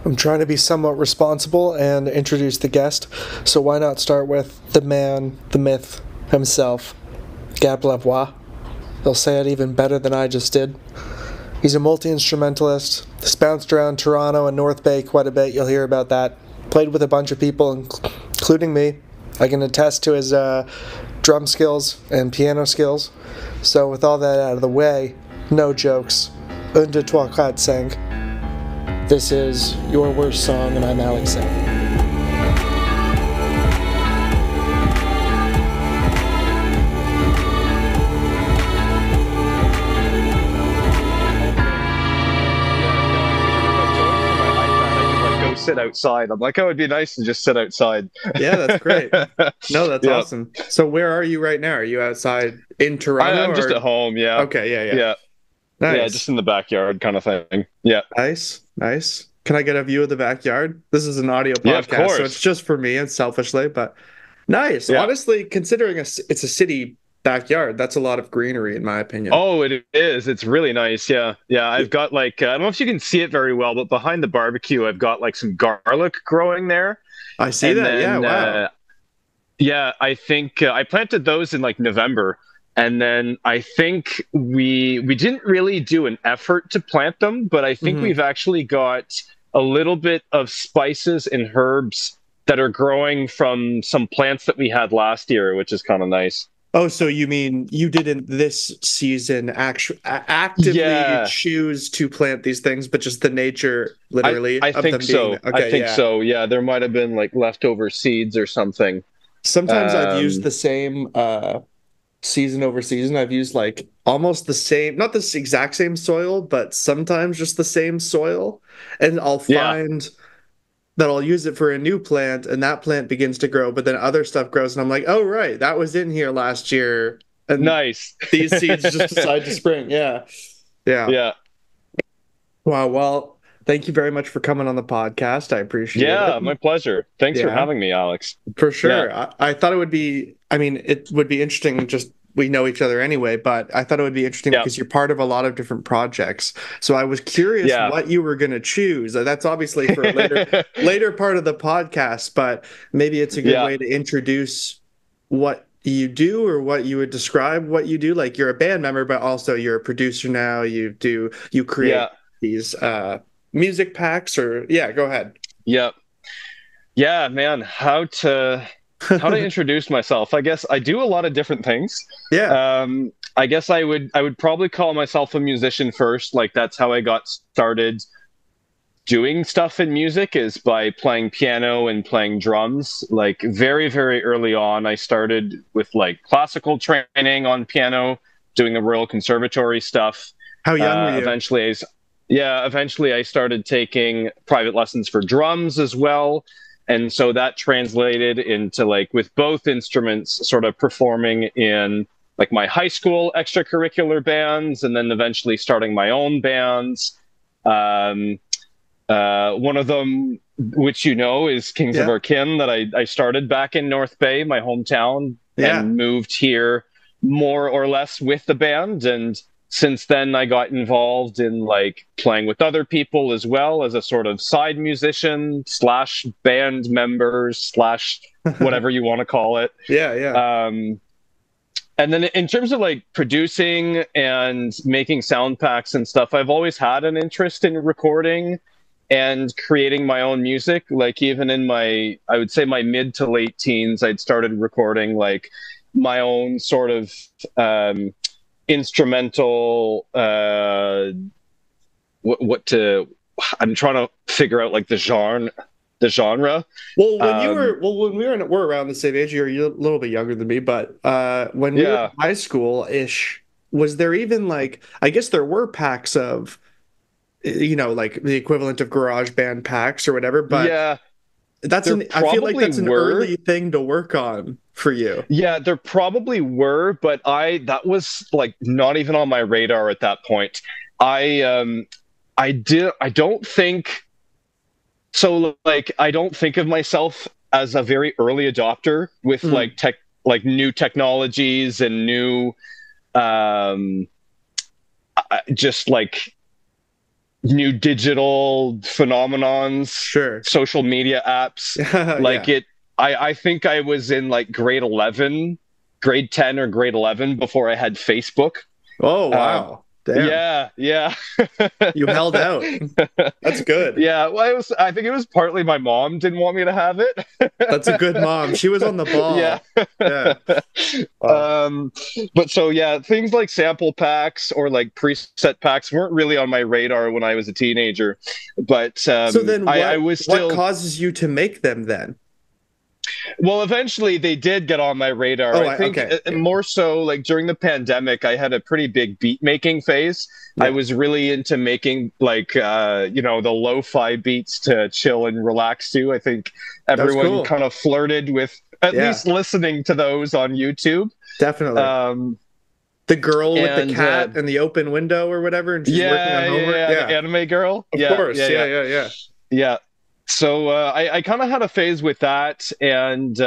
I'm trying to be somewhat responsible and introduce the guest, so why not start with the man, the myth himself, Gab Lavoie. He'll say it even better than I just did. He's a multi-instrumentalist. He's bounced around Toronto and North Bay quite a bit. You'll hear about that. Played with a bunch of people, including me. I can attest to his drum skills and piano skills. So with all that out of the way, no jokes. Un, deux, trois, quatre, cinq. This is Your Worst Song, and I'm Alex Southey. Sit outside. I'm like, oh, it'd be nice to just sit outside. Yeah, that's great. No, that's awesome. So where are you right now? Are you outside in Toronto? I'm just at home, yeah. Okay, yeah. Nice. Yeah, just in the backyard kind of thing. Yeah. Nice. Can I get a view of the backyard? This is an audio Yeah, of podcast, course. so it's just for me and selfishly, but nice. Yeah. Honestly, considering it's a city backyard, that's a lot of greenery in my opinion. Oh, it is. It's really nice. Yeah. I've got I don't know if you can see it very well, but behind the barbecue, I've got some garlic growing there. I see that. Then, wow. I think I planted those in November. And then I think we didn't really do an effort to plant them, but I think we've actually got a little bit of spices and herbs that are growing from some plants that we had last year, which is kind of nice. Oh, so you mean you didn't this season actively choose to plant these things, but just the nature, literally, I of think them so. being... Okay, I think so. Yeah, there might have been leftover seeds or something. Sometimes I've used the same season over season. I've used almost the same, not the exact same soil, but sometimes just the same soil, and I'll find that I'll use it for a new plant, and that plant begins to grow, but then other stuff grows, and I'm like, oh, right, that was in here last year. And nice. These seeds just decide to spring. Yeah. Wow. Well, thank you very much for coming on the podcast. I appreciate it. Yeah, my pleasure. Thanks for having me, Alex. For sure. Yeah. I thought it would be interesting. Just we know each other anyway, but I thought it would be interesting because you're part of a lot of different projects. So I was curious what you were going to choose. That's obviously for a later part of the podcast, but maybe it's a good way to introduce what you do, or what you would describe what you do. Like, you're a band member, but also you're a producer now. You create these music packs, or go ahead. Yeah, man. How to introduce myself? I guess I do a lot of different things. I guess I would probably call myself a musician first. That's how I got started doing stuff in music, is by playing piano and playing drums. Very, very early on, I started with classical training on piano, doing the Royal Conservatory stuff. How young were you? Eventually I started taking private lessons for drums as well. And so that translated into with both instruments, sort of performing in my high school extracurricular bands, and then eventually starting my own bands. One of them, which is Kings of Our Kin, that I started back in North Bay, my hometown, and moved here more or less with the band. And since then, I got involved in playing with other people as well, as a sort of side musician / band members / whatever you want to call it. And then in terms of producing and making sound packs and stuff, I've always had an interest in recording and creating my own music. Even in I would say my mid to late teens, I'd started recording my own sort of instrumental I'm trying to figure out the genre. Well, when we were around the same age, you're a little bit younger than me, but when we were in high school-ish, was there even I guess there were packs of the equivalent of garage band packs or whatever, but I feel like that's an early thing to work on for you. Yeah, there probably were, but that was not even on my radar at that point. I don't think so. I don't think of myself as a very early adopter with new technologies and new new digital phenomenons, Sure. social media apps. Like Yeah. I think I was in like grade 10 or grade 11 before I had Facebook. Oh, Um, wow. Damn. yeah. You held out. That's good. Yeah, well, I think it was partly my mom didn't want me to have it. That's a good mom. She was on the Yeah. ball. Yeah. Wow. But so yeah, things like sample packs or like preset packs weren't really on my radar when I was a teenager. But So then I was what still causes you to make them then? well, eventually they did get on my radar. Oh, I think okay. more so like during the pandemic, I had a pretty big beat making phase. I Yeah. was really into making like the lo-fi beats to chill and relax to. I think That was everyone cool. kind of flirted with at Yeah. least listening to those on YouTube. Definitely. Um, The girl with the and cat and the open window or whatever, and she's working on homework. the anime girl. Of course. Yeah. Yeah. So I kind of had a phase with that, and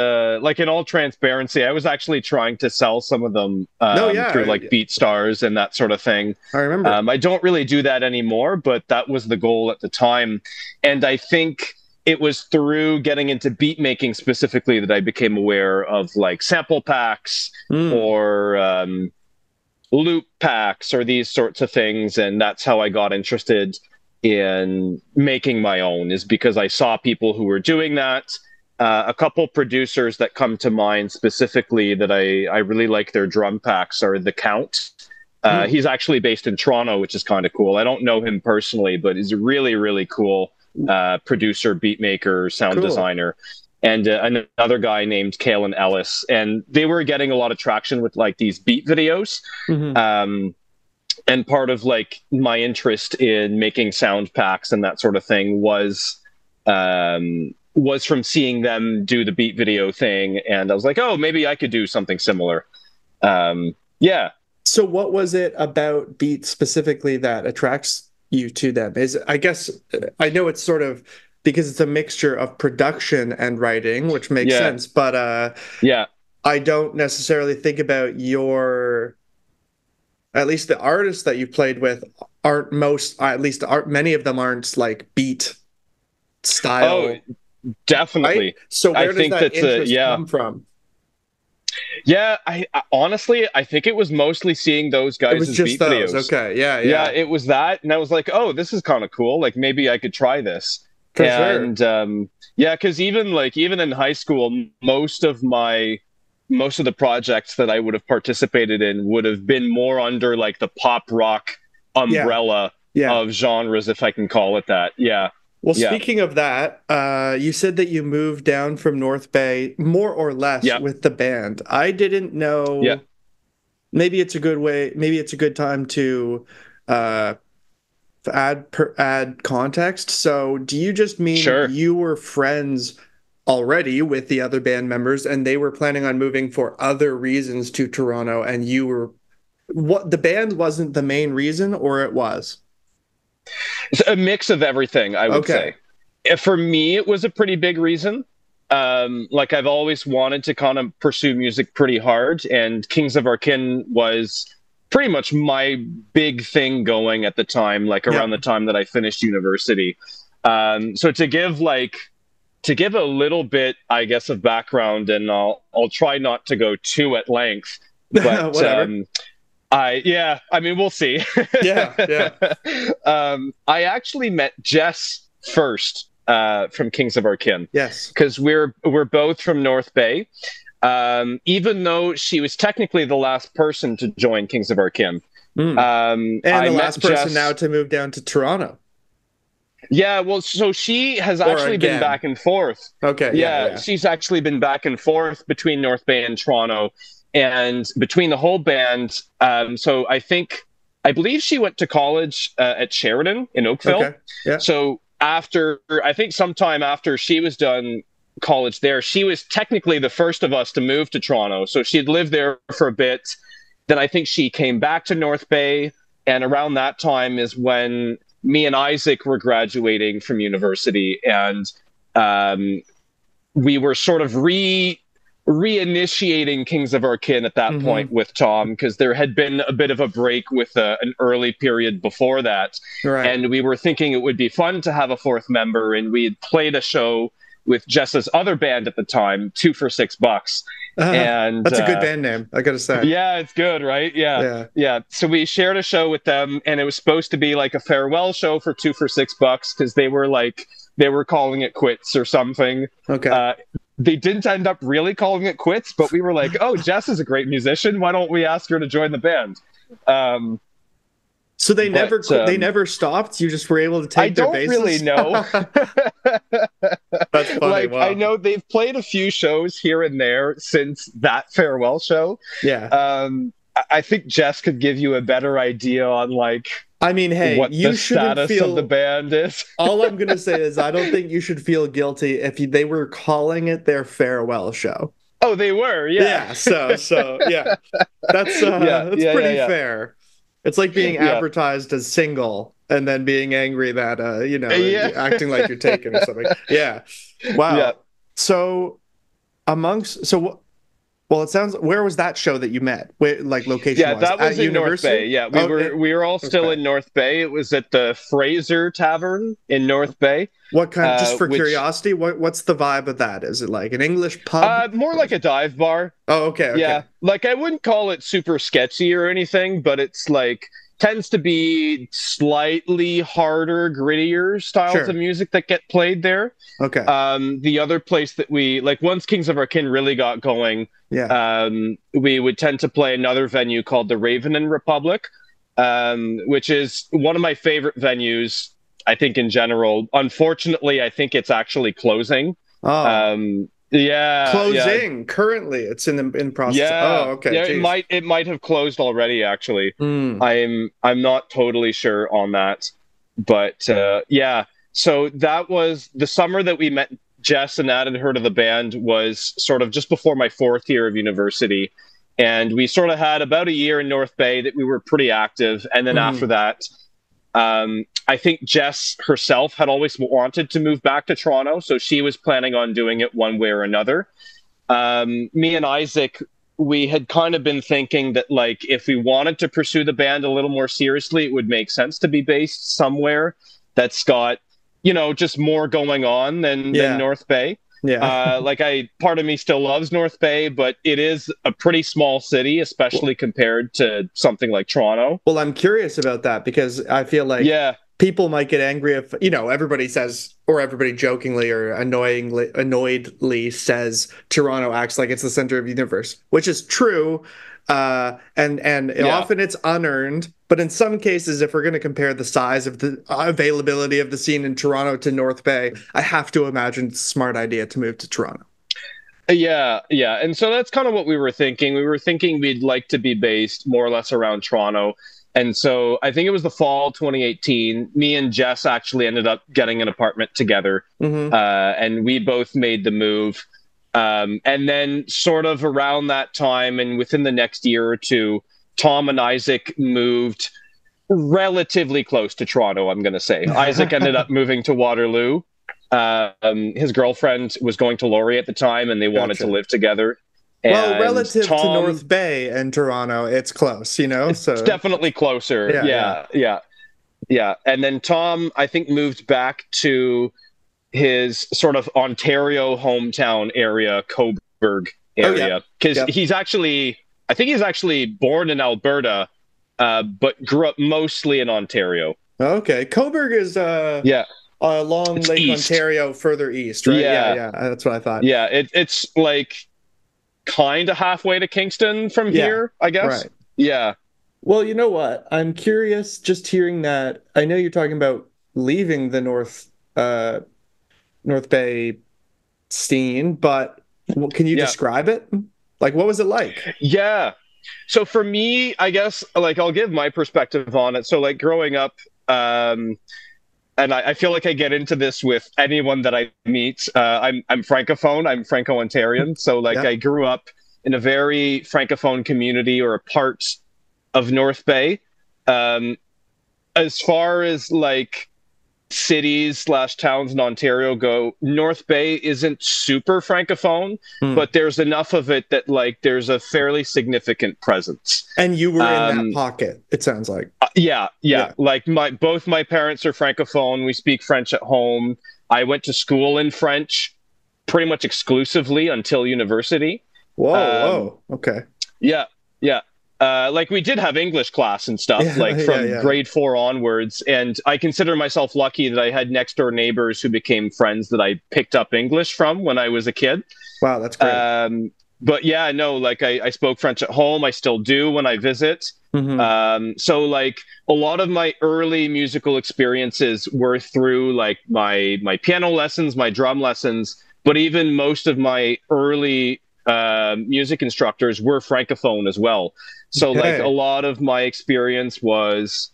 like in all transparency, I was actually trying to sell some of them through like BeatStars and that sort of thing. I remember. I don't really do that anymore, but that was the goal at the time. And I think it was through getting into beat making specifically that I became aware of like sample packs or loop packs or these sorts of things. And that's how I got interested in making my own, is because I saw people who were doing that. A couple producers that come to mind specifically that I really like their drum packs are The Count. He's actually based in Toronto, which is kind of cool. I don't know him personally, but he's a really, really cool producer, beat maker, sound designer. And another guy named Kalen Ellis. And they were getting a lot of traction with like these beat videos. And part of like my interest in making sound packs and that sort of thing was from seeing them do the beat video thing. And I was like, oh, maybe I could do something similar. Yeah. So what was it about beat specifically that attracts you to them? I guess I know it's sort of because it's a mixture of production and writing, which makes sense. But I don't necessarily think about at least the artists that you've played with many of them aren't like beat style. Oh, definitely. Right? So where does that interest come from? Yeah, I honestly, I think it was mostly seeing those guys' beat videos. Okay, yeah, it was that, and I was like, oh, this is kind of cool. Like maybe I could try this. Because even in high school, most of the projects that I would have participated in would have been more under like the pop rock umbrella of genres, if I can call it that. Yeah. Well, speaking of that, you said that you moved down from North Bay more or less with the band. I didn't know. Yeah. Maybe it's a good time to add context. So do you just mean you were friends already with the other band members and they were planning on moving for other reasons to Toronto, and the band wasn't the main reason, or it was? It's a mix of everything, I would say. For me, it was a pretty big reason. Like I've always wanted to kind of pursue music pretty hard, and Kings of Our Kin was pretty much my big thing going at the time, like around the time that I finished university. So to give a little bit, I guess, of background, and I'll try not to go too at length, but I mean, we'll see. I actually met Jess first from Kings of Our Kin. Yes, because we're both from North Bay. Even though she was technically the last person to join Kings of Our Kin, and the last person now to move down to Toronto. Yeah, well, so she has actually been back and forth. Okay. Yeah, she's actually been back and forth between North Bay and Toronto, and between the whole band. So I believe she went to college at Sheridan in Oakville. Okay. Yeah. So sometime after she was done college there, she was technically the first of us to move to Toronto. So she had lived there for a bit. Then I think she came back to North Bay, and around that time is when me and Isaac were graduating from university, and we were sort of reinitiating Kings of Our Kin at that point with Tom, because there had been a bit of a break with an early period before that. Right. And we were thinking it would be fun to have a fourth member, and we had played a show with Jess's other band at the time, 2 for $6. And that's a good band name, I gotta say. Yeah, it's good, right? Yeah. So we shared a show with them, and it was supposed to be like a farewell show for 2 for $6 because they were calling it quits or something. Okay. They didn't end up really calling it quits, but we were like, oh, Jess is a great musician. Why don't we ask her to join the band? So they never stopped? You just were able to take their bases? I don't really know. That's funny. Like, wow. I know they've played a few shows here and there since that farewell show. Yeah. I think Jess could give you a better idea on, like, I mean, hey, what you the status of the band is. All I'm going to say is I don't think you should feel guilty if they were calling it their farewell show. Oh, they were, yeah. Yeah, so yeah. That's pretty fair. It's like being advertised as single and then being angry that acting like you're taken or something. Yeah. Wow. Yeah. So well, it sounds. Where was that show that you met? Where, like, location? Yeah, that was in North Bay. Yeah, we were all still in North Bay. It was at the Fraser Tavern in North Bay. What kind? Just for curiosity, what's the vibe of that? Is it like an English pub? More like a dive bar. Oh, okay. Yeah, like I wouldn't call it super sketchy or anything, but it's like tends to be slightly harder, grittier styles of music that get played there. Okay. The other place that we like, once Kings of Our Kin really got going, we would tend to play another venue called the Raven and Republic, which is one of my favorite venues, I think, in general. Unfortunately, I think it's actually closing. Closing. Currently, it's in process. Yeah. Oh, okay. Yeah, it might have closed already. Actually, I'm not totally sure on that, but yeah. So that was the summer that we met Jess and added her to the band, was sort of just before my 4th year of university, and we sort of had about a year in North Bay that we were pretty active, and then after that. I think Jess herself had always wanted to move back to Toronto, so she was planning on doing it one way or another. Me and Isaac, we had kind of been thinking that, like, if we wanted to pursue the band a little more seriously, it would make sense to be based somewhere that's got, just more going on than North Bay. Yeah. Part of me still loves North Bay, but it is a pretty small city, especially compared to something like Toronto. Well, I'm curious about that because I feel like people might get angry if, everybody says, or everybody jokingly or annoyedly says Toronto acts like it's the center of the universe, which is true. Often it's unearned, but in some cases, if we're going to compare the size of the availability of the scene in Toronto to North Bay, I have to imagine it's a smart idea to move to Toronto. Yeah. And so that's kind of what we were thinking. We were thinking we'd like to be based more or less around Toronto. And so I think it was the fall 2018, me and Jess actually ended up getting an apartment together, and we both made the move. And then sort of around that time and within the next year or two, Tom and Isaac moved relatively close to Toronto, I'm going to say. Isaac ended up moving to Waterloo. His girlfriend was going to Laurie at the time, and they wanted to live together. Well, relative to North Bay and Toronto, it's close, so it's definitely closer. Yeah. And then Tom, I think, moved back to his sort of Ontario hometown area, Cobourg area, because he's actually born in Alberta, but grew up mostly in Ontario. Okay, Cobourg is along Lake east. Ontario, further east, right? Yeah, that's what I thought. Yeah, it's like kind of halfway to Kingston from here, I guess. Right. Yeah. Well, you know what? I'm curious just hearing that. I know you're talking about leaving the North Bay scene, but can you describe it? Like, what was it like? Yeah. So for me, I guess, like, I'll give my perspective on it. So, like, growing up, and I feel like I get into this with anyone that I meet. I'm Francophone. I'm Franco-Ontarian. So, like, I grew up in a very Francophone community or a part of North Bay. As far as, like, cities / towns in Ontario go, North Bay isn't super francophone, but there's enough of it that like there's a fairly significant presence. And you were in that pocket, it sounds like. Yeah. Like both my parents are francophone. We speak French at home. I went to school in French pretty much exclusively until university. Whoa. Okay. Yeah. Like we did have English class and stuff, from grade 4 onwards. And I consider myself lucky that I had next door neighbors who became friends that I picked up English from when I was a kid. Wow, that's great. But yeah, no, like I spoke French at home. I still do when I visit. So like a lot of my early musical experiences were through like my piano lessons, my drum lessons, but even most of my early music instructors were francophone as well. So like a lot of my experience was,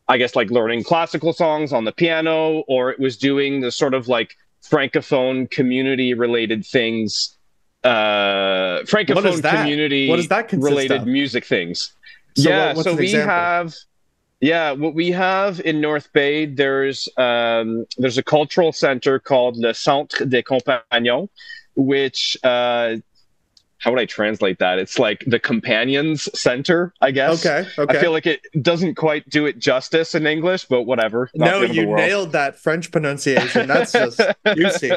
I guess, like learning classical songs on the piano, or it was doing the sort of like francophone community related things, francophone community related music things. So what we have in North Bay, there's a cultural center called le Centre des Compagnons, which how would I translate that? It's like the Companions Center, I guess. Okay. I feel like it doesn't quite do it justice in English, but whatever. No, you nailed that French pronunciation. That's just juicy.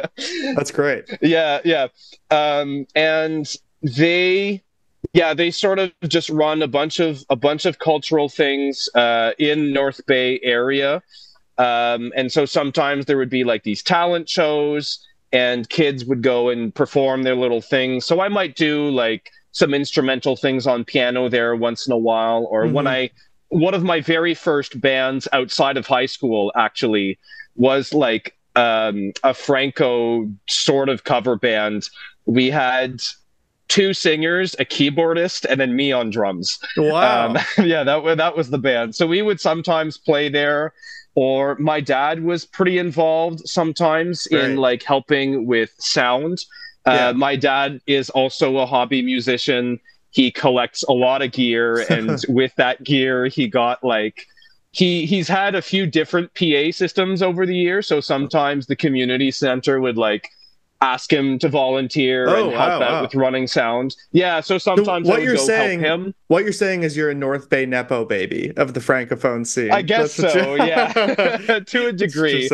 That's great. Yeah. And they sort of just run a bunch of cultural things in North Bay area. And so sometimes there would be like these talent shows, and kids would go and perform their little things. So I might do like some instrumental things on piano there once in a while. Or one of my very first bands outside of high school actually was like a Franco sort of cover band. We had 2 singers, a keyboardist, and then me on drums. Wow. That was the band. So we would sometimes play there. Or my dad was pretty involved sometimes in like helping with sound. My dad is also a hobby musician. He collects a lot of gear, and with that gear, he got like he's had a few different PA systems over the years. So sometimes the community center would like ask him to volunteer and help out with running sound. Yeah, so sometimes I would go help him. What you're saying is you're a North Bay Nepo baby of the Francophone scene. I guess so, yeah. To a degree.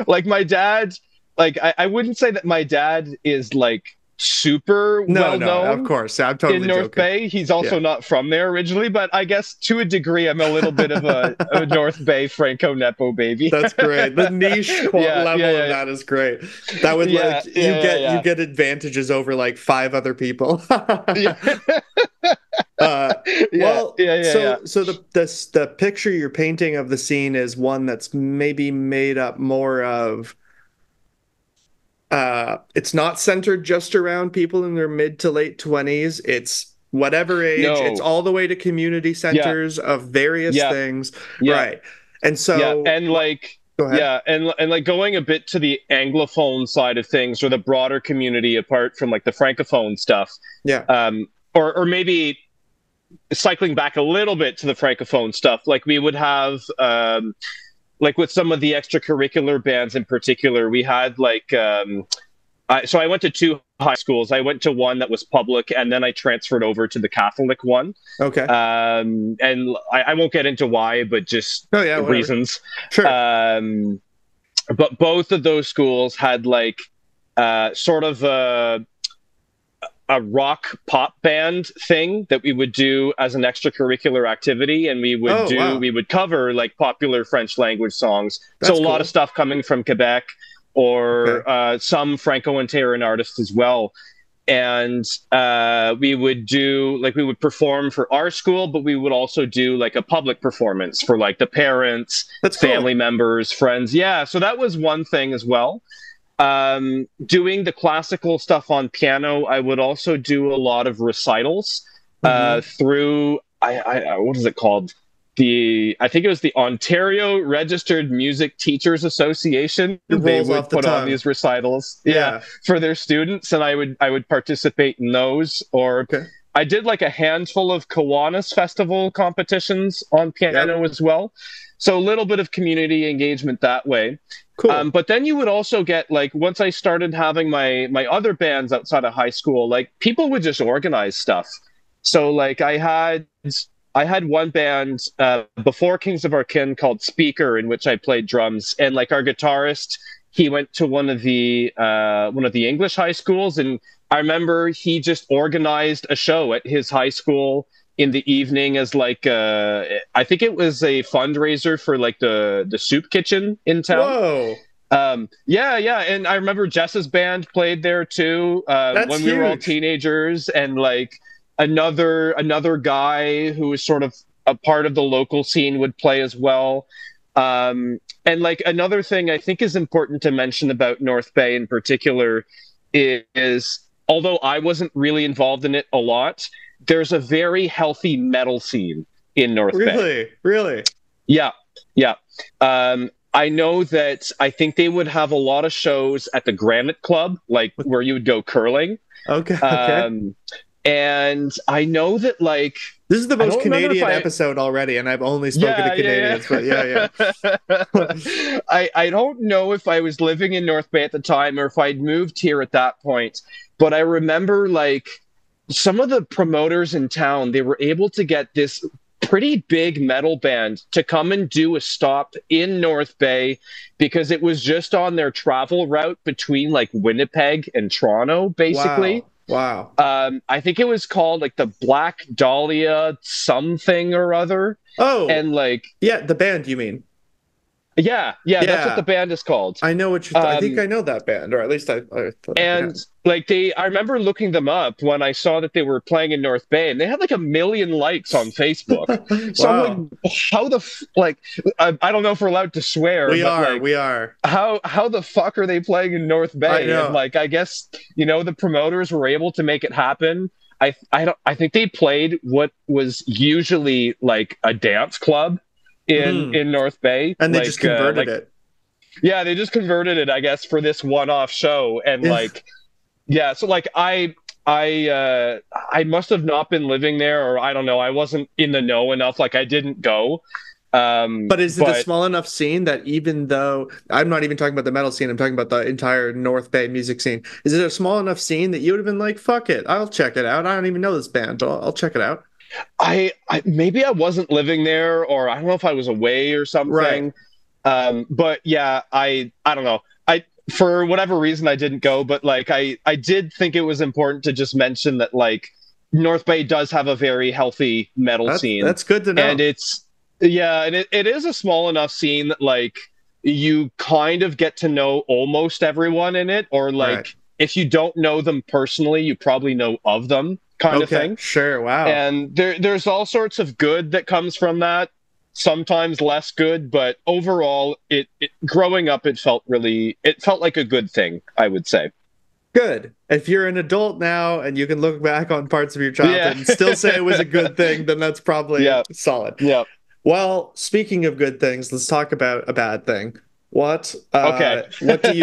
Like my dad, like I wouldn't say that my dad is like super well known. Of course, I'm totally in North joking. Bay. He's also not from there originally, but I guess to a degree, I'm a little bit of a North Bay Franco Nepo baby. That's great. The niche level of that is great. That would you get advantages over like 5 other people. So the picture you're painting of the scene is one that's maybe made up more of. It's not centered just around people in their mid to late 20s. It's whatever age. No. It's all the way to community centers of various things. Right. And so and like and like going a bit to the Anglophone side of things, or the broader community apart from like the Francophone stuff. Or maybe cycling back a little bit to the Francophone stuff, like we would have like with some of the extracurricular bands in particular, we had like, so I went to 2 high schools. I went to one that was public, and then I transferred over to the Catholic one. Okay. And I won't get into why, but just reasons. Sure. But both of those schools had like sort of a rock pop band thing that we would do as an extracurricular activity, and we would we would cover like popular French language songs. That's so a lot of stuff coming from Quebec, or some Franco-Ontarian artists as well. And we would perform for our school, but we would also do like a public performance for like the parents, family members, friends. Yeah, so that was one thing as well. Doing the classical stuff on piano, I would also do a lot of recitals through what is it called? I think it was the Ontario Registered Music Teachers Association. They would put on these recitals, for their students, and I would participate in those. Or I did like a handful of Kiwanis Festival competitions on piano as well. So a little bit of community engagement that way. Cool. But then you would also get, like, once I started having my other bands outside of high school, like, people would just organize stuff. So, like, I had one band before Kings of Our Kin called Speaker, in which I played drums, and like our guitarist, he went to one of the English high schools, and I remember he just organized a show at his high school in the evening as like I think it was a fundraiser for like the soup kitchen in town. Whoa. Yeah, and I remember Jess's band played there too when we were all teenagers, and like another guy who was sort of a part of the local scene would play as well. And like another thing I think is important to mention about North Bay in particular is, although I wasn't really involved in it a lot, there's a very healthy metal scene in North Bay. Really? Yeah. I know that I think they would have a lot of shows at the Granite Club, like where you would go curling. Okay. And I know that, like, this is the most Canadian episode already, and I've only spoken to Canadians, but yeah. I don't know if I was living in North Bay at the time or if I'd moved here at that point, but I remember, like, some of the promoters in town, they were able to get this pretty big metal band to come and do a stop in North Bay because it was just on their travel route between, like, Winnipeg and Toronto, basically. Wow. I think it was called like the Black Dahlia something or other. Oh. And like, yeah, the band, you mean? Yeah, that's what the band is called. I know what you're I think I know that band, or at least I and like I remember looking them up when I saw that they were playing in North Bay, and they had like 1 million likes on Facebook. So wow. I'm like, how the I don't know if we're allowed to swear. We are. How the fuck are they playing in North Bay? I know. And like, I guess, you know, the promoters were able to make it happen. I think they played what was usually like a dance club in North Bay, and they just converted it. Yeah, they just converted it, I guess, for this one-off show. And like, yeah, so like I must have not been living there, or I don't know, I wasn't in the know enough. Like, I didn't go. But is it a small enough scene that, even though I'm not even talking about the metal scene, I'm talking about the entire North Bay music scene, is it a small enough scene that you would have been like, fuck it, I'll check it out. I don't even know this band, but I'll check it out. I maybe I wasn't living there, or I don't know if I was away or something. Right. But yeah, I don't know. For whatever reason I didn't go, but like I did think it was important to just mention that like North Bay does have a very healthy metal scene. That's good to know. And it is a small enough scene that like you kind of get to know almost everyone in it, or like if you don't know them personally, you probably know of them. Kind of thing. Sure, wow. And there's all sorts of good that comes from that, sometimes less good, but overall, it growing up, it felt like a good thing, I would say. Good. If you're an adult now and you can look back on parts of your childhood and still say it was a good thing, then that's probably solid. Yeah. Well, speaking of good things, let's talk about a bad thing. What do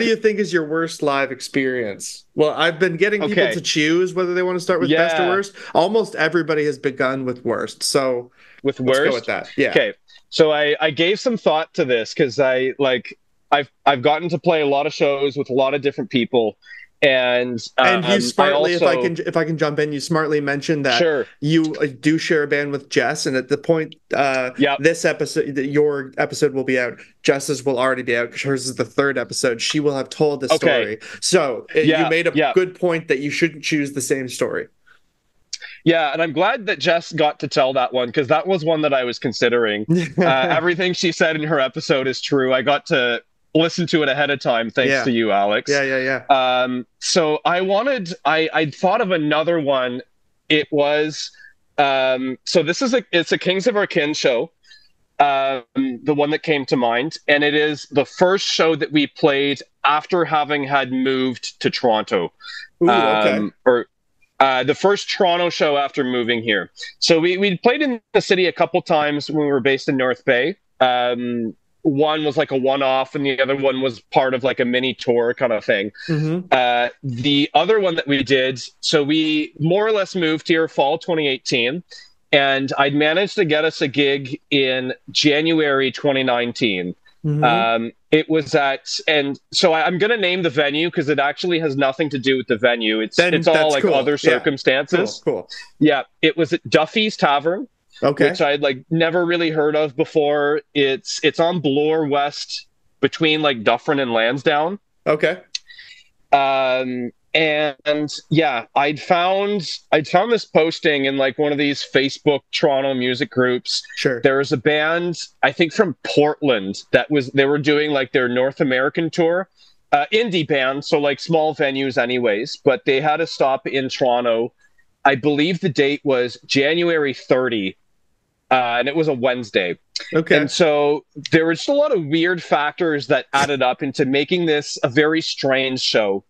you think is your worst live experience? Well, I've been getting people to choose whether they want to start with best or worst. Almost everybody has begun with worst. So let's go with that. Yeah. Okay. So I gave some thought to this because I've gotten to play a lot of shows with a lot of different people. And you smartly, if I can jump in, you smartly mentioned that you do share a band with Jess, and at the point this episode, your episode will be out, Jess's will already be out because hers is the 3rd episode. She will have told the story. So you made a good point that you shouldn't choose the same story. Yeah, and I'm glad that Jess got to tell that one, because that was one that I was considering. Everything she said in her episode is true. I got to listen to it ahead of time thanks to you, Alex. So I thought of another one. It was so this is it's a Kings of Our Kin show, the one that came to mind, and it is the first show that we played after having had moved to Toronto. Or the first Toronto show after moving here. So we played in the city a couple times when we were based in North Bay. One was like a one-off, and the other one was part of like a mini tour kind of thing. The other one that we did, so we more or less moved here fall 2018, and I'd managed to get us a gig in January 2019. It was and so I'm going to name the venue because it actually has nothing to do with the venue. It's all like cool. Other circumstances. Cool. Yeah, it was at Duffy's Tavern, which I'd like never really heard of before. It's on Bloor West between like Dufferin and Lansdowne. Okay. And yeah, I'd found this posting in like one of these Facebook Toronto music groups. Sure. There was a band, I think from Portland, they were doing like their North American tour, indie band, so like small venues anyways, but they had a stop in Toronto. I believe the date was January 30, and it was a Wednesday. Okay. And so there were just a lot of weird factors that added up into making this a very strange show.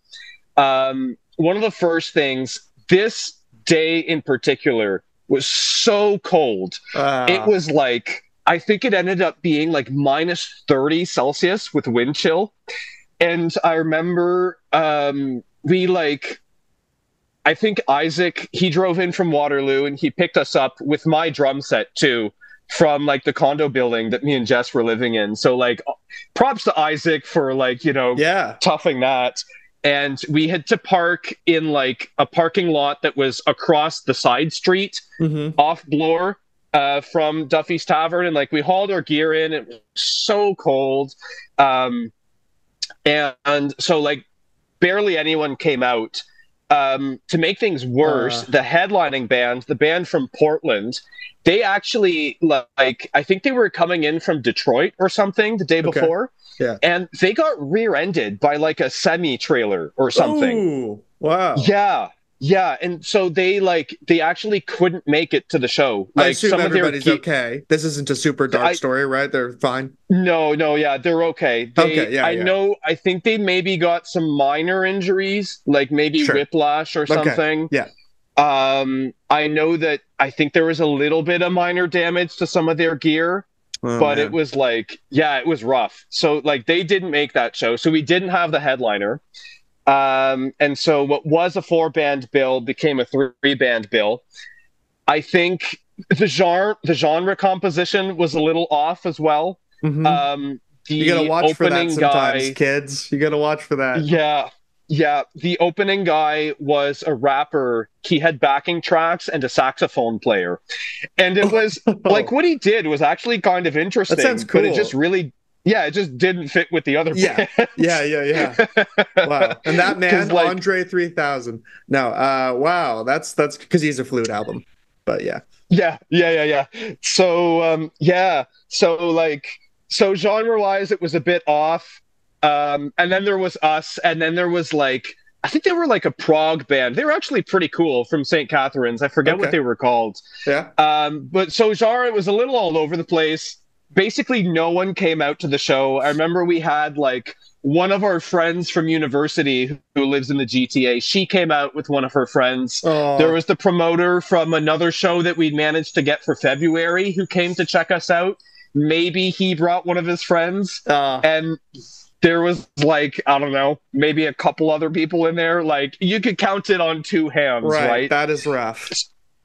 One of the first things, this day in particular was so cold. It was like, I think it ended up being like minus 30 Celsius with wind chill. And I remember I think Isaac, he drove in from Waterloo and he picked us up with my drum set too from like the condo building that me and Jess were living in. So like props to Isaac for like, toughing that. And we had to park in like a parking lot that was across the side street off Bloor from Duffy's Tavern. And like we hauled our gear in. It was so cold. And so like barely anyone came out. To make things worse, the headlining band, the band from Portland, they actually like, I think they were coming in from Detroit or something the day before. Yeah. And they got rear-ended by like a semi-trailer or something. Ooh, wow. Yeah. And so they actually couldn't make it to the show. Like, I assume everybody's okay. This isn't a super dark story, right? They're fine? No, yeah, they're okay. I think they maybe got some minor injuries, like maybe whiplash or something. Yeah. I know that I think there was a little bit of minor damage to some of their gear. But man. It was like, it was rough. So like they didn't make that show. So we didn't have the headliner. And so what was a 4-band bill became a 3-band bill. I think the genre composition was a little off as well. You gotta watch for that sometimes, kids. You gotta watch for that. Yeah, the opening guy was a rapper. He had backing tracks and a saxophone player. And it was like what he did was actually kind of interesting. That sounds cool. But it just really, it just didn't fit with the other band. Yeah. Wow. And that man, like, Andre 3000. No, wow. That's because he's a flute album. But yeah. Yeah. So, so genre-wise, it was a bit off. And then there was us, and then there was like, I think they were like a prog band. They were actually pretty cool from St. Catharines. I forget what they were called. Yeah. But so genre, it was a little all over the place. Basically, no one came out to the show. I remember we had like one of our friends from university who lives in the GTA. She came out with one of her friends. There was the promoter from another show that we managed to get for February who came to check us out. Maybe he brought one of his friends. And there was like, I don't know, maybe a couple other people in there. Like you could count it on 2 hands, right? That is rough.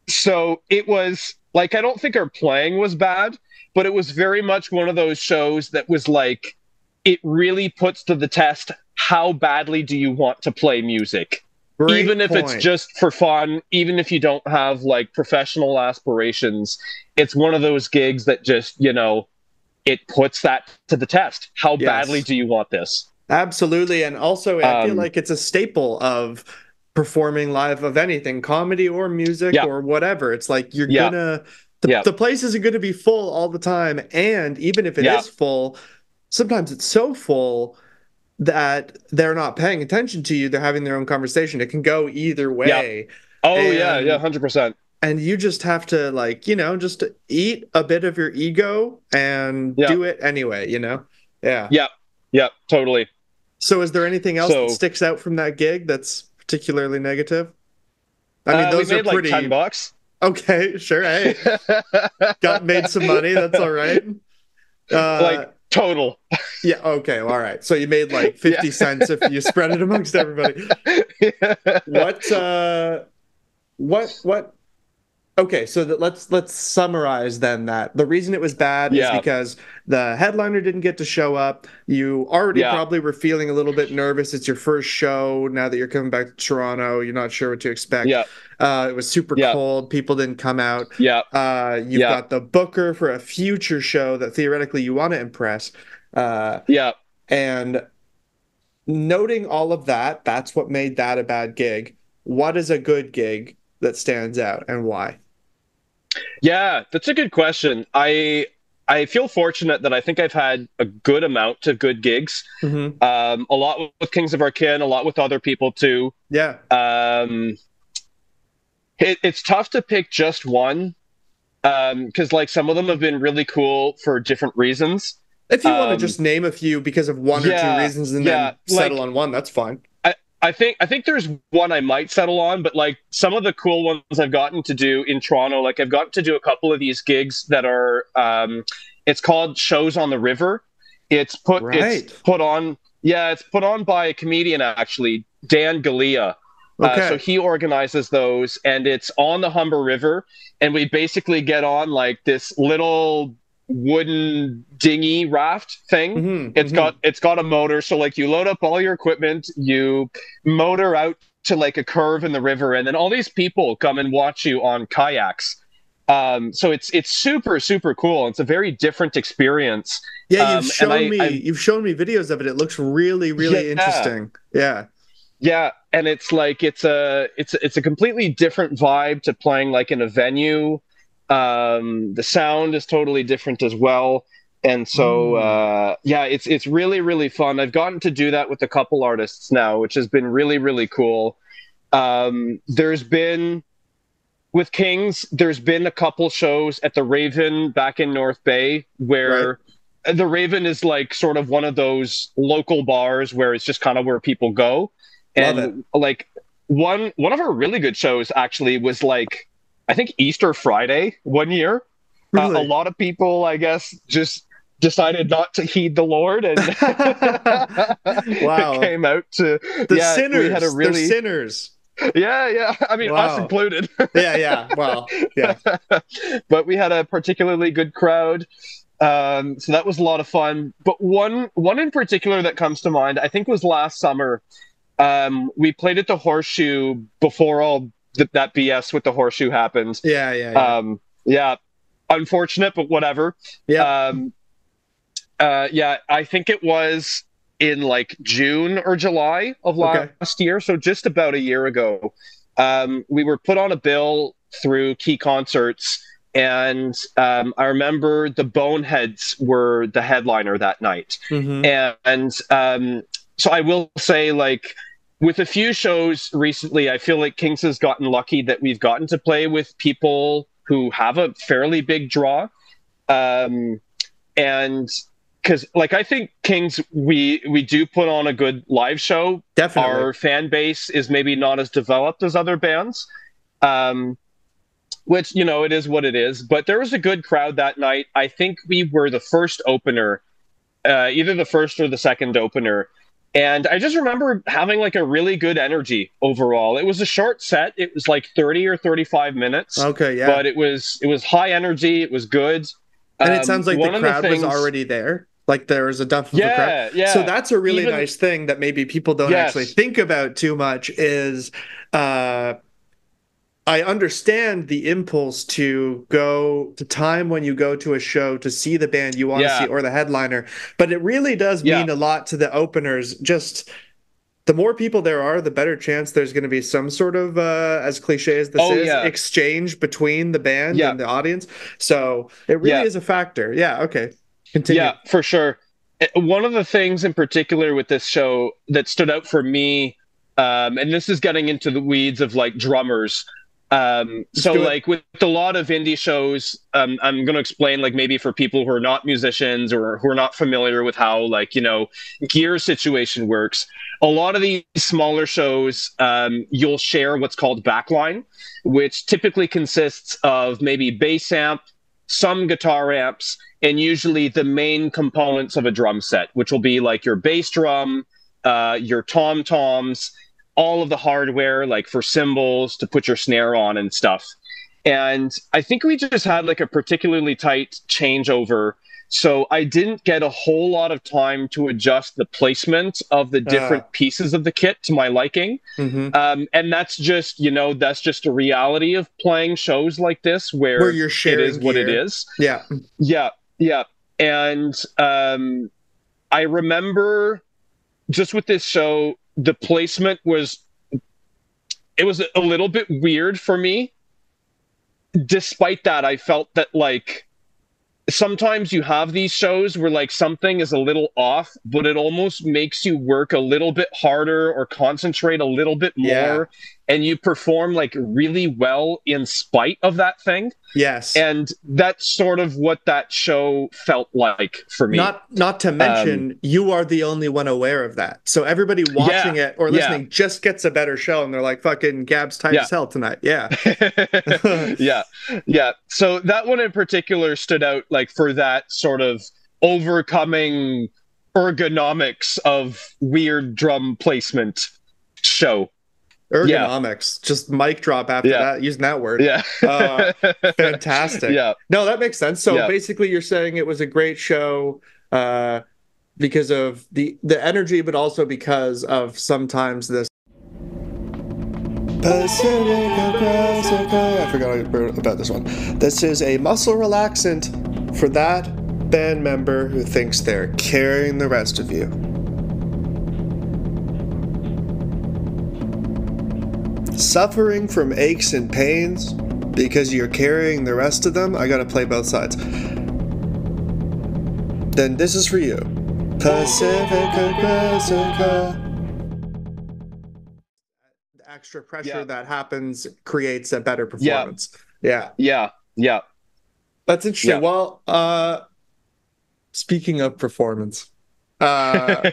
So it was like, I don't think our playing was bad, but it was very much one of those shows that was like, it really puts to the test, how badly do you want to play music? Even if it's just for fun, even if you don't have like professional aspirations, it's one of those gigs that just, it puts that to the test. How badly do you want this? Absolutely. And also, I feel like it's a staple of performing live of anything, comedy or music or whatever. It's like you're gonna, the place isn't going to be full all the time. And even if it is full, sometimes it's so full that they're not paying attention to you. They're having their own conversation. It can go either way. Oh, 100%. And you just have to, like, just eat a bit of your ego and do it anyway, Yeah, totally. So is there anything else that sticks out from that gig that's particularly negative? I mean, those we made are pretty... like $10. Okay, sure. Hey, made some money. That's all right. Like total. Yeah. Okay. All right. So you made like 50 cents if you spread it amongst everybody. What Okay, so let's summarize then that the reason it was bad is Yeah. because the headliner didn't get to show up. You already Yeah. probably were feeling a little bit nervous. It's your first show now that you're coming back to Toronto. You're not sure what to expect. Yeah. It was super Yeah. cold. People didn't come out. Yeah. You've got the booker for a future show that theoretically you want to impress. Yeah. And noting all of that, that's what made that a bad gig. What is a good gig that stands out and why? Yeah, that's a good question. I feel fortunate that I think I've had a good amount of good gigs. Mm-hmm. A lot with Kings of Arkin, a lot with other people too. Yeah. It's tough to pick just one because like some of them have been really cool for different reasons. If you want to just name a few because of one or two reasons and then settle on one, that's fine. I think there's one I might settle on, but like some of the cool ones I've gotten to do in Toronto, like I've gotten to do a couple of these gigs that are it's called Shows on the River. It's put on by a comedian actually, Dan Galea. Okay. So he organizes those, and it's on the Humber River, and we basically get on like this little wooden dinghy raft thing. It's got a motor, so like you load up all your equipment, you motor out to like a curve in the river, and then all these people come and watch you on kayaks. So it's super, super cool. It's a very different experience. Yeah, you've shown me videos of it. It looks really, really interesting. Yeah. Yeah, and it's like it's a completely different vibe to playing like in a venue. The sound is totally different as well, and so it's really, really fun. I've gotten to do that with a couple artists now, which has been really, really cool. There's been with Kings, there's been a couple shows at the Raven back in North Bay where the Raven is like sort of one of those local bars where it's just kind of where people go. And like one of our really good shows actually was like, I think Easter Friday one year. Really? A lot of people, I guess, just decided not to heed the Lord and wow. came out to sinners. We had a really They're sinners. Yeah. I mean, us included. Yeah. Well, yeah. But we had a particularly good crowd. So that was a lot of fun. But one in particular that comes to mind, I think was last summer. We played at the Horseshoe before all that BS with the Horseshoe happened. Yeah. Unfortunate, but whatever. Yeah. I think it was in like June or July of last year, so just about a year ago. We were put on a bill through Key Concerts, and I remember the Boneheads were the headliner that night. And so I will say, like, with a few shows recently, I feel like Kings has gotten lucky that we've gotten to play with people who have a fairly big draw. And because, like, I think Kings, we do put on a good live show. Definitely. Our fan base is maybe not as developed as other bands, which, you know, it is what it is. But there was a good crowd that night. I think we were the first opener, either the first or the second opener. And I just remember having like a really good energy overall. It was a short set. It was like 30 or 35 minutes. Okay, yeah. But it was high energy. It was good. And it sounds like the crowd was already there. Like there was a dump of the crowd. Yeah. So that's a really nice thing that maybe people don't actually think about too much is I understand the impulse to go to time when you go to a show to see the band you want to see or the headliner, but it really does mean a lot to the openers. Just the more people there are, the better chance there's going to be some sort of, as cliche as this exchange between the band and the audience. So it really is a factor. Yeah. Okay. Continue. Yeah, for sure. One of the things in particular with this show that stood out for me, and this is getting into the weeds of like drummers. So like with a lot of indie shows, I'm going to explain like maybe for people who are not musicians or who are not familiar with how like, you know, gear situation works. A lot of these smaller shows, you'll share what's called backline, which typically consists of maybe bass amp, some guitar amps, and usually the main components of a drum set, which will be like your bass drum, your tom-toms, all of the hardware, like for cymbals to put your snare on and stuff. And I think we just had like a particularly tight changeover. So I didn't get a whole lot of time to adjust the placement of the different pieces of the kit to my liking. And that's just, that's just a reality of playing shows like this where you're sharing it is what it is. Yeah. Yeah. Yeah. And I remember just with this show, the placement was a little bit weird for me. Despite that, I felt that like sometimes you have these shows where like something is a little off, but it almost makes you work a little bit harder or concentrate a little bit more, and you perform like really well in spite of that thing. Yes. And that's sort of what that show felt like for me. Not to mention, you are the only one aware of that. So everybody watching it or listening just gets a better show, and they're like, fucking Gab's tight as hell tonight. Yeah. Yeah. So that one in particular stood out like for that sort of overcoming ergonomics of weird drum placement show. Ergonomics, just mic drop after that, using that word. Fantastic. No, that makes sense. So basically you're saying it was a great show because of the energy, but also because of sometimes this I forgot about this one. This is a muscle relaxant for that band member who thinks they're carrying the rest of you. Suffering from aches and pains because you're carrying the rest of them? I gotta play both sides. Then this is for you. Pacifica. The extra pressure that happens creates a better performance. Yeah. That's interesting. Well, speaking of performance, have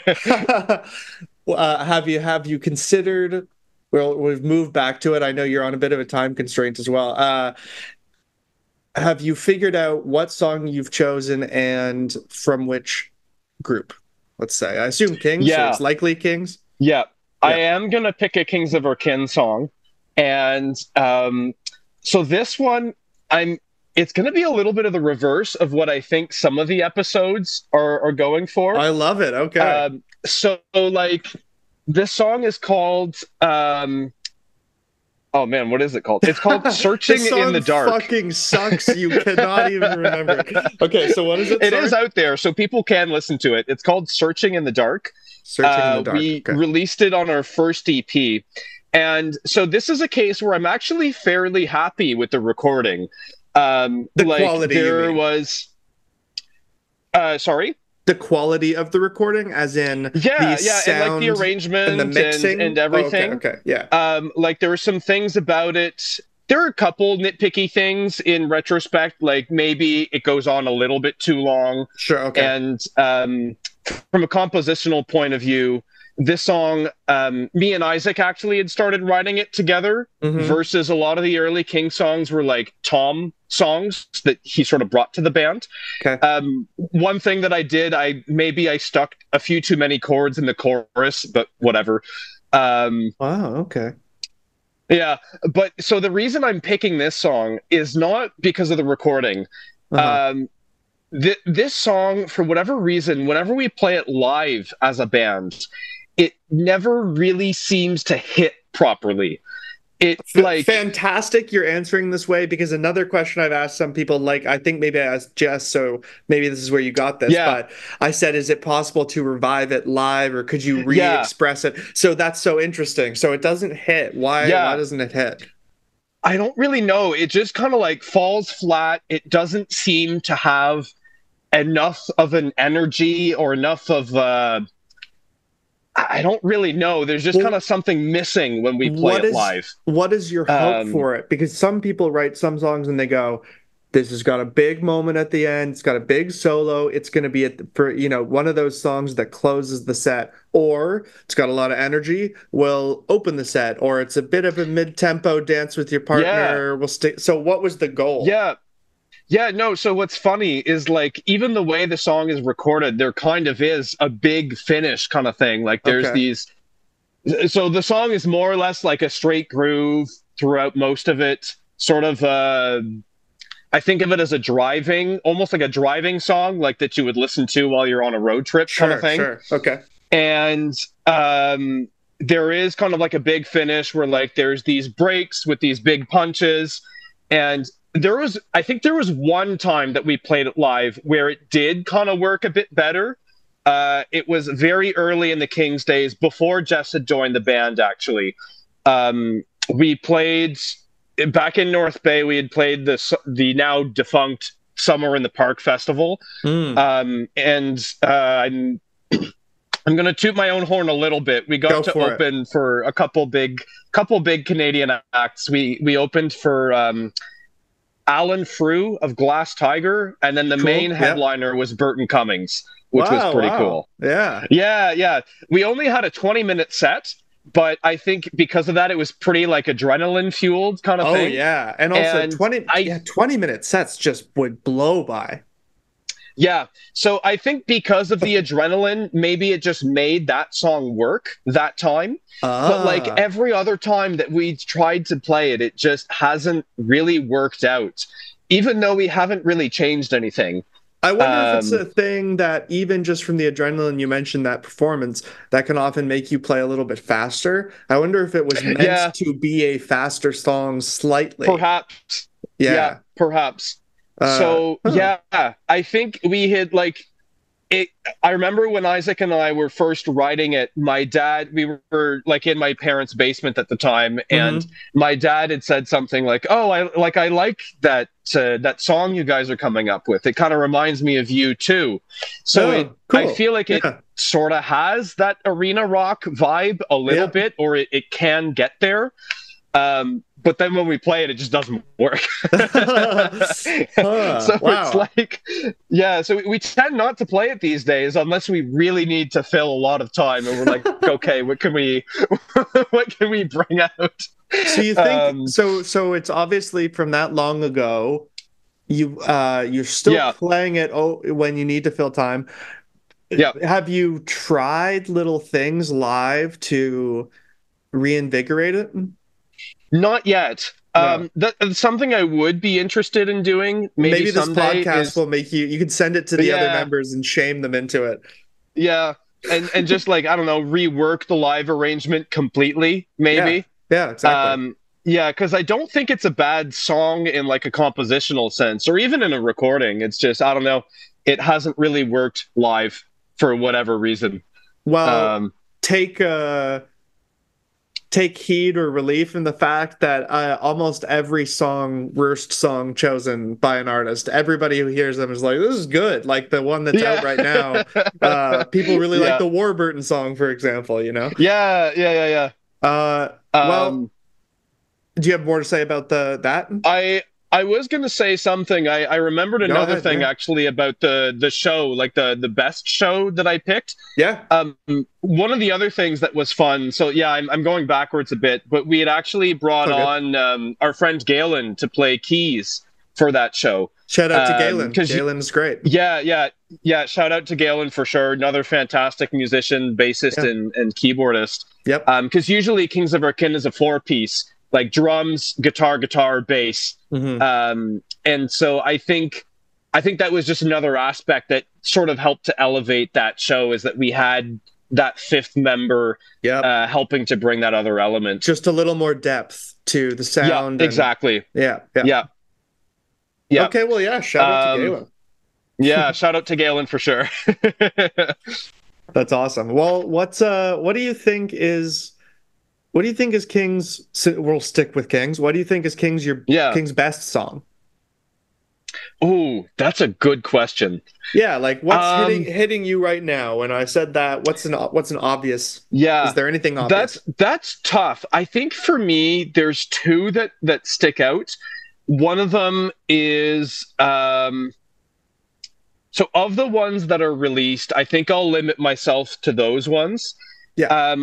you considered... Well, we've moved back to it. I know you're on a bit of a time constraint as well. Have you figured out what song you've chosen and from which group? Let's say. I assume Kings. So it's likely Kings. Yeah. I am going to pick a Kings of Our Kin song. And so this one, it's going to be a little bit of the reverse of what I think some of the episodes are going for. I love it. Okay. So, like... This song is called, oh man, what is it called? It's called Searching in the Dark. This song fucking sucks. You cannot even remember. Okay, so what is it? It is out there, so people can listen to it. It's called Searching in the Dark. Searching in the Dark. We released it on our first EP. And so this is a case where I'm actually fairly happy with the recording. The quality, there was... sorry? The quality of the recording, as in and like the arrangement and the mixing and everything. Okay, yeah. Like there were some things about it. There are a couple nitpicky things in retrospect, like maybe it goes on a little bit too long. Sure, okay. And from a compositional point of view, this song, me and Isaac actually had started writing it together, versus a lot of the early King songs were like Tom songs that he sort of brought to the band. Okay. One thing that I did, I stuck a few too many chords in the chorus, but whatever. Wow, okay. Yeah, but so the reason I'm picking this song is not because of the recording. This song, for whatever reason, whenever we play it live as a band, it never really seems to hit properly. It's like fantastic you're answering this way, because another question I've asked some people, like I think maybe I asked Jess, so maybe this is where you got this, but I said, is it possible to revive it live, or could you re-express it? So that's so interesting. So it doesn't hit. Why doesn't it hit? I don't really know. It just kind of like falls flat. It doesn't seem to have enough of an energy or enough of I don't really know. There's just kind of something missing when we play it live. What is your hope for it? Because some people write some songs and they go, this has got a big moment at the end. It's got a big solo. It's going to be one of those songs that closes the set, or it's got a lot of energy, will open the set, or it's a bit of a mid-tempo dance with your partner. So what was the goal? Yeah, no, so what's funny is, like, even the way the song is recorded, there kind of is a big finish kind of thing. Like, there's these... So the song is more or less like a straight groove throughout most of it. sort of I think of it as almost like a driving song, like that you would listen to while you're on a road trip kind of thing. Sure. Okay. And there is kind of like a big finish where like there's these breaks with these big punches. And I think there was one time that we played it live where it did kind of work a bit better. It was very early in the Kings days, before Jess had joined the band, actually. We played back in North Bay. We had played the now defunct Summer in the Park Festival. And I'm going to toot my own horn a little bit. We got to open for a couple big Canadian acts. We opened for Alan Frew of Glass Tiger, and then the main headliner was Burton Cummings, which was pretty cool. Yeah. We only had a 20-minute set, but I think because of that, it was pretty like adrenaline fueled kind of thing. Oh yeah, and also 20-minute sets just would blow by. Yeah, so I think because of the adrenaline, maybe it just made that song work that time. But like every other time that we tried to play it, it just hasn't really worked out, even though we haven't really changed anything. I wonder if it's a thing that even just from the adrenaline, you mentioned that performance, that can often make you play a little bit faster. I wonder if it was meant to be a faster song slightly. Perhaps. Yeah, perhaps. I think we had like it. I remember when Isaac and I were first writing it, we were like in my parents' basement at the time, and my dad had said something like, "Oh, I like that song you guys are coming up with. It kind of reminds me of you too." So I feel like it sort of has that arena rock vibe a little bit, or it can get there. But then when we play it, it just doesn't work. It's like, so we tend not to play it these days unless we really need to fill a lot of time. And we're like, okay, what can we bring out? So you think, so it's obviously from that long ago, you're still playing it when you need to fill time. Yeah. Have you tried little things live to reinvigorate it? Not yet. No. That's something I would be interested in doing. Maybe this podcast will make you can send it to the other members and shame them into it. Yeah. And just like, I don't know, rework the live arrangement completely, maybe. Yeah, exactly. Because I don't think it's a bad song in like a compositional sense, or even in a recording. It's just, I don't know, it hasn't really worked live for whatever reason. Well, take heed or relief in the fact that almost every worst song chosen by an artist, everybody who hears them is like, this is good. Like the one that's out right now. People really like the Warburton song, for example, you know? Yeah. Well, do you have more to say about that? I was going to say something. I remembered another thing actually about the show, like the best show that I picked. Yeah. One of the other things that was fun. So I'm going backwards a bit, but we had actually brought on our friend Galen to play keys for that show. Shout out to Galen. Galen is great. Yeah. Shout out to Galen for sure. Another fantastic musician, bassist, and keyboardist. Yep. Because usually Kings of Our Kin is a 4-piece. Like drums, guitar, bass. And so I think that was just another aspect that sort of helped to elevate that show, is that we had that fifth member helping to bring that other element. Just a little more depth to the sound. Yeah, exactly. Yeah. Okay, well, shout out to Galen. Yeah, shout out to Galen for sure. That's awesome. Well, what do you think is King's? We'll stick with King's. What do you think is King's best song? Oh, that's a good question. Yeah, like what's hitting you right now? When I said that, what's an obvious? Yeah, is there anything obvious? That's tough. I think for me, there's two that stick out. One of them is so of the ones that are released, I think I'll limit myself to those ones. Yeah.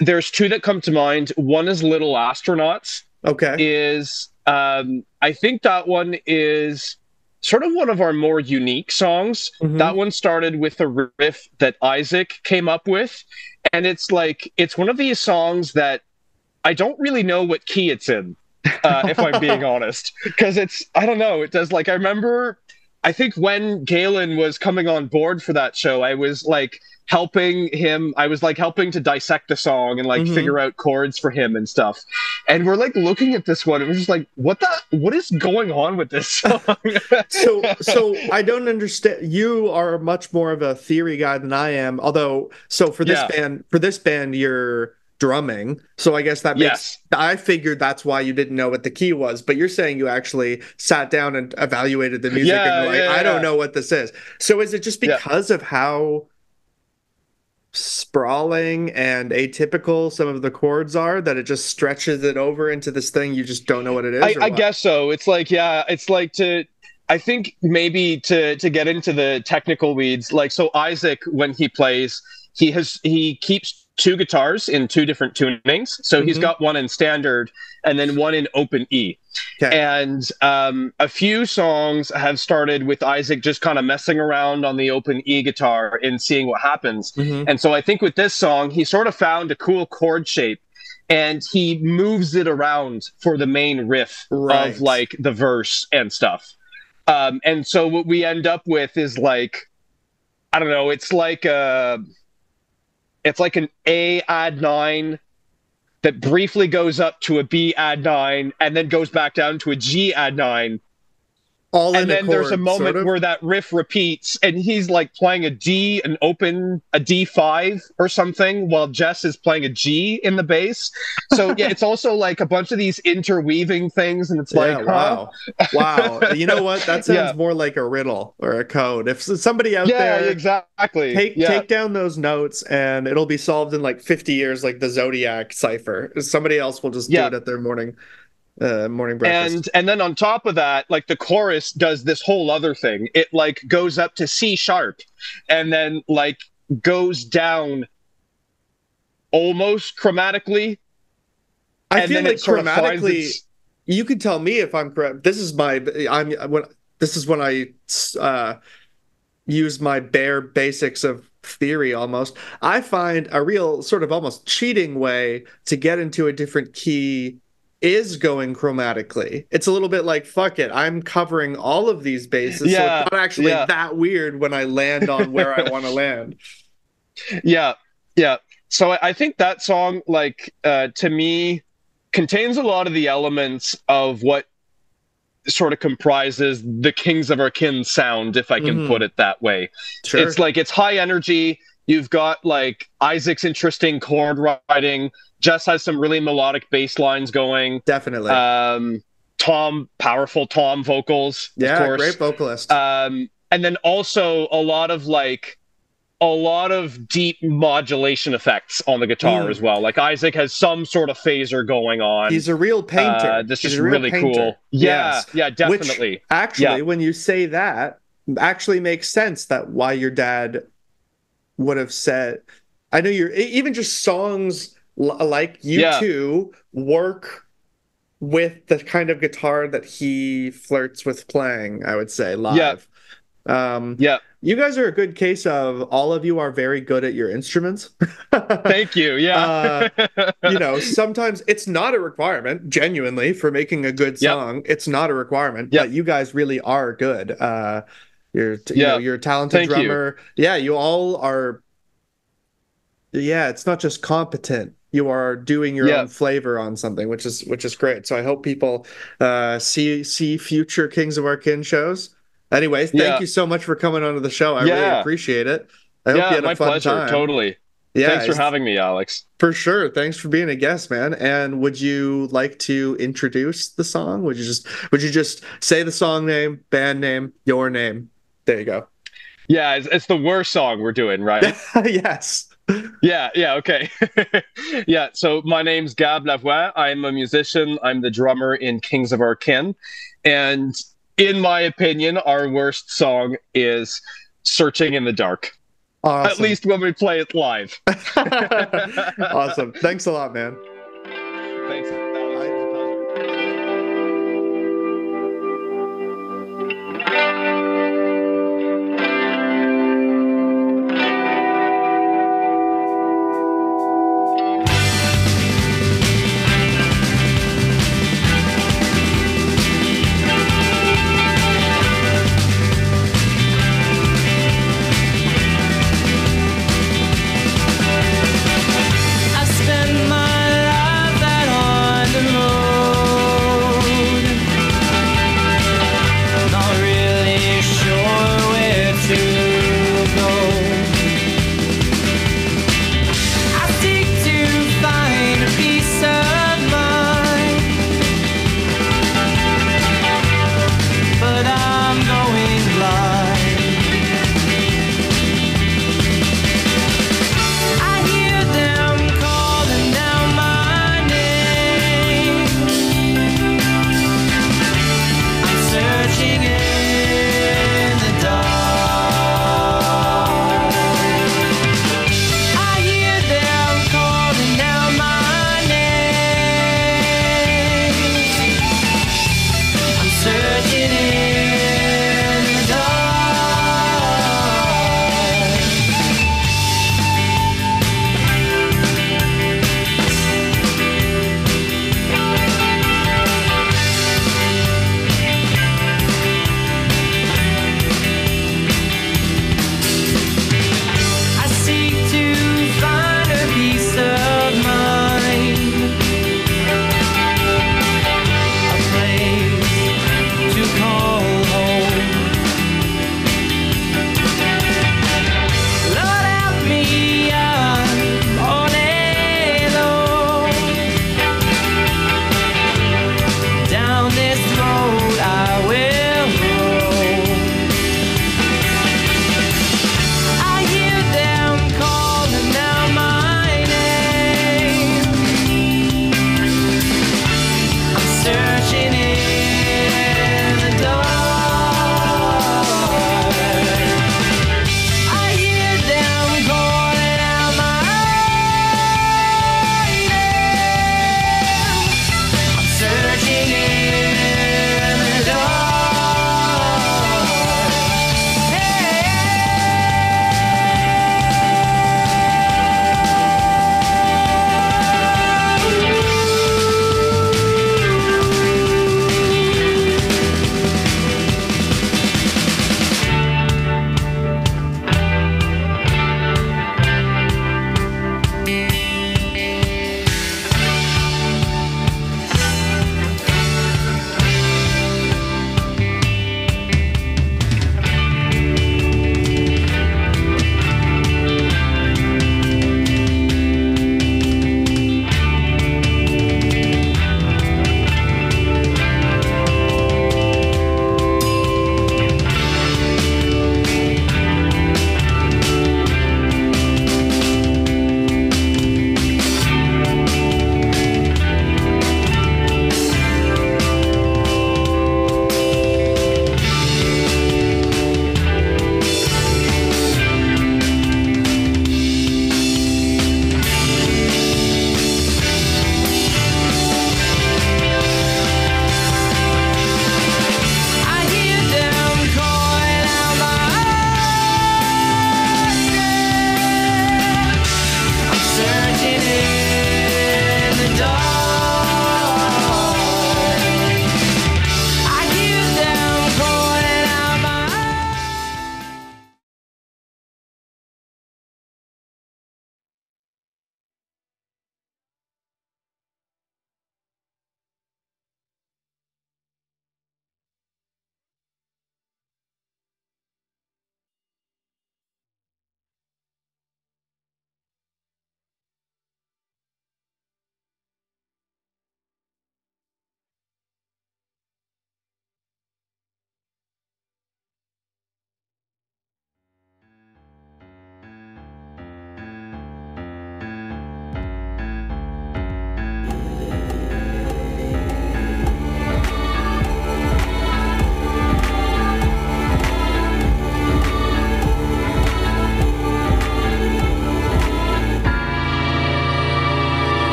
There's two that come to mind. One is Little Astronauts. Okay. I think that one is sort of one of our more unique songs. That one started with a riff that Isaac came up with. And it's one of these songs that I don't really know what key it's in. if I'm being honest, because I don't know, it does, like, I think when Galen was coming on board for that show, I was like helping to dissect the song and like figure out chords for him and stuff. And we're like looking at this one, and we're just like, what is going on with this song? So I don't understand. You are much more of a theory guy than I am. Although, so for this band, you're drumming. So I guess that makes, I figured that's why you didn't know what the key was, but you're saying you actually sat down and evaluated the music and like, I don't know what this is. So is it just because of how sprawling and atypical some of the chords are that it just stretches it over into this thing you just don't know what it is? I guess so. It's like, I think maybe to get into the technical weeds, like, so Isaac, when he plays, he keeps two guitars in two different tunings. So he's got one in standard and then one in open E. Okay. And a few songs have started with Isaac just kind of messing around on the open E guitar and seeing what happens. And so I think with this song, he sort of found a cool chord shape and he moves it around for the main riff of like the verse and stuff. And so what we end up with is like, I don't know, it's like an A add 9 that briefly goes up to a B add 9 and then goes back down to a G add 9. And then there's a moment where that riff repeats and he's like playing a D5 or something while Jess is playing a G in the bass. So yeah, it's also like a bunch of these interweaving things, and it's like, wow. You know what? That sounds more like a riddle or a code. If somebody out there, exactly, take down those notes and it'll be solved in like 50 years, like the Zodiac cipher. Somebody else will just do it at their morning breakfast. And then on top of that, like the chorus does this whole other thing. It like goes up to C sharp and then like goes down almost chromatically. I feel like chromatically, you could tell me if I'm correct. This is when I use my bare basics of theory almost. I find a real sort of almost cheating way to get into a different key is going chromatically. It's a little bit like, fuck it, I'm covering all of these bases, so it's not actually that weird when I land on where I want to land. So I think that song, like, to me, contains a lot of the elements of what sort of comprises the Kings of Our Kin sound, if I can put it that way. Sure. It's like, it's high energy. You've got like Isaac's interesting chord writing. Jess has some really melodic bass lines going. Definitely. Powerful Tom vocals. Yeah, of course. Great vocalist. And then also a lot of deep modulation effects on the guitar as well. Like Isaac has some sort of phaser going on. He's a real painter. This is really cool. Yeah, definitely. Which, actually, when you say that, actually makes sense that why your dad would have said, I know you're even just songs like U2 work with the kind of guitar that he flirts with playing, I would say, live. You guys are a good case of all of you are very good at your instruments. Thank you. Sometimes it's not a requirement, genuinely, for making a good song. It's not a requirement, but you guys really are good. You're a talented drummer. You all are. It's not just competent. You are doing your own flavor on something, which is great. So I hope people see future Kings of Our Kin shows. Anyways, thank you so much for coming onto the show. I really appreciate it. I hope you had a fun pleasure. time. Totally. Thanks for having me, Alex. For sure. Thanks for being a guest, man. And would you like to introduce the song? Would you just say the song name, band name, your name? There you go. Yeah, it's the worst song we're doing, right? Yes. Okay. So my name's Gab Lavoie. I'm a musician. I'm the drummer in Kings of Our Kin. And in my opinion, our worst song is Searching in the Dark. Awesome. At least when we play it live. Awesome. Thanks a lot, man. Thanks.